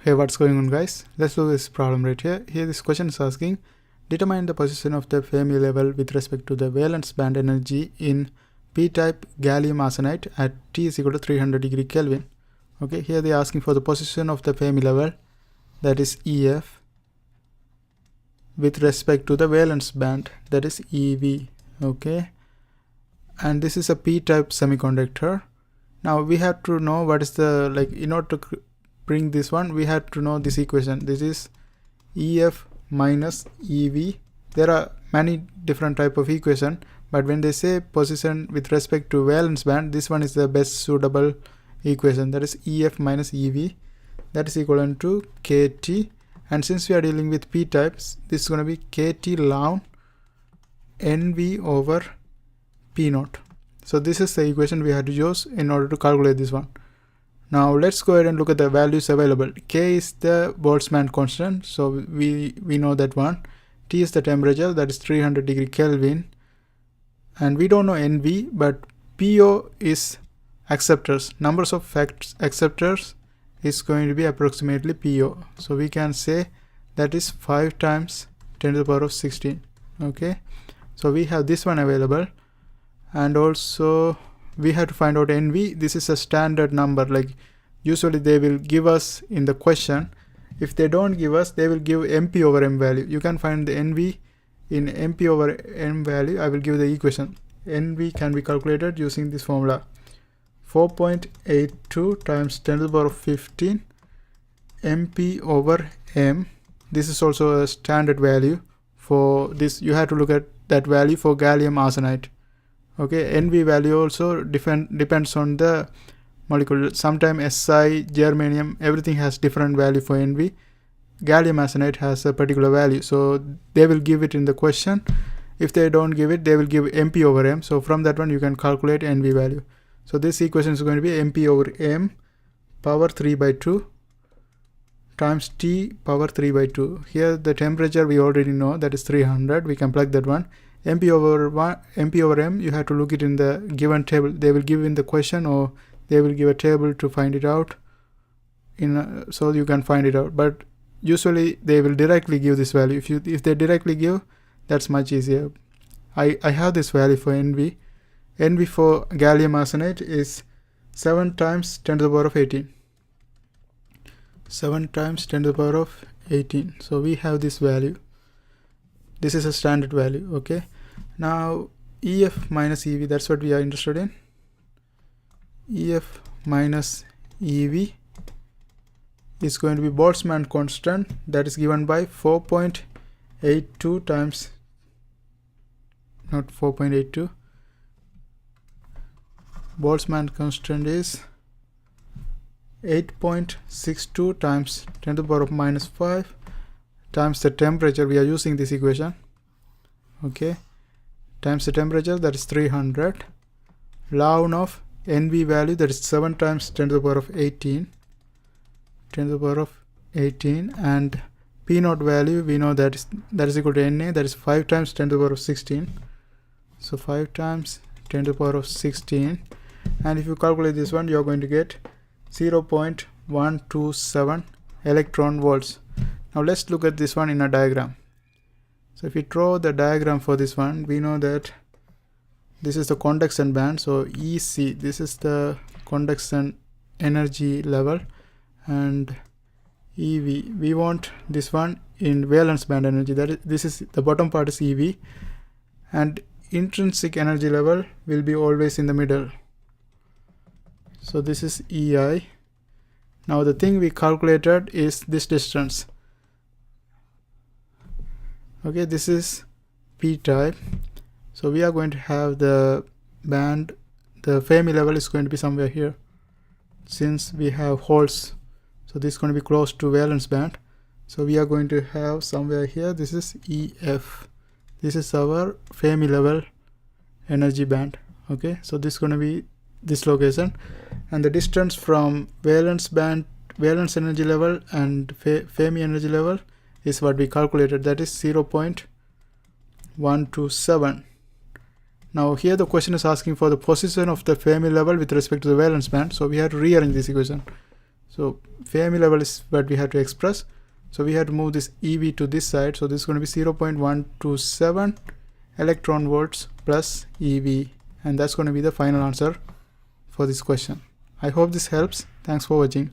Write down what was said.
Hey, what's going on, guys? Let's do this problem right here. Here this question is asking, determine the position of the Fermi level with respect to the valence band energy in p-type gallium arsenide at T is equal to 300 degree Kelvin. Okay, here they are asking for the position of the Fermi level, that is EF, with respect to the valence band, that is EV. Okay, and this is a p-type semiconductor. Now we have to know what is the, in order to bring this one, we have to know this equation. This is EF minus EV. There are many different type of equation, but when they say position with respect to valence band, this one is the best suitable equation, that is EF minus EV, that is equivalent to KT. And since we are dealing with p types, this is going to be KT ln NV over P naught. So this is the equation we have to use in order to calculate this one. Now let's go ahead and look at the values available. K is the Boltzmann constant, so we know that one. T is the temperature, that is 300 degree Kelvin, and we don't know NV, but PO is acceptors. Numbers of acceptors is going to be approximately PO, so we can say that is 5 times 10 to the power of 16. Okay, so we have this one available, and also we have to find out NV. This is a standard number, like usually they will give us in the question. If they don't give us, they will give MP over M value. You can find the NV in MP over M value. I will give the equation. NV can be calculated using this formula: 4.82 times 10 to the power of 15 MP over M. This is also a standard value for this. You have to look at that value for gallium arsenide. Okay, NV value also depends on the molecule. Sometimes Si, germanium, everything has different value for NV. Gallium arsenide has a particular value, so they will give it in the question. If they don't give it, they will give MP over M. So from that one you can calculate NV value. So this equation is going to be MP over M power 3 by 2 times T power 3 by 2. Here the temperature we already know, that is 300. We can plug that one. MP over M, you have to look it in the given table. They will give in the question, or they will give a table to find it out so you can find it out. But usually they will directly give this value. If they directly give, that's much easier. I have this value for NV. NV for gallium arsenide is 7 times 10 to the power of 18. 7 times 10 to the power of 18. So we have this value. This is a standard value. Okay, now EF minus EV, that's what we are interested in. EF minus EV is going to be Boltzmann constant, that is given by 4.82 times, not 4.82, Boltzmann constant is 8.62 times 10 to the power of minus 5 times the temperature. We are using this equation. Okay, times the temperature, that is 300, ln of NV value, that is 7 times 10 to the power of 18, 10 to the power of 18, and P naught value we know that is equal to Na, that is 5 times 10 to the power of 16. So 5 times 10 to the power of 16, and if you calculate this one, you are going to get 0.127 electron volts. Now let's look at this one in a diagram. So if we draw the diagram for this one, we know that this is the conduction band. So EC, this is the conduction energy level, and EV, we want this one in valence band energy. This is the bottom part is EV, and intrinsic energy level will be always in the middle. So this is EI. Now the thing we calculated is this distance. Okay, this is P type. So we are going to have the band, the Fermi level is going to be somewhere here, since we have holes. So this is going to be close to valence band. So we are going to have somewhere here, this is EF. This is our Fermi level energy band. Okay, so this is going to be this location, and the distance from valence band, valence energy level and Fermi energy level is what we calculated, that is 0.127. Now here the question is asking for the position of the Fermi level with respect to the valence band, so we have to rearrange this equation. So Fermi level is what we have to express. So we have to move this EV to this side. So this is going to be 0.127 electron volts plus EV, and that's going to be the final answer for this question. I hope this helps. Thanks for watching.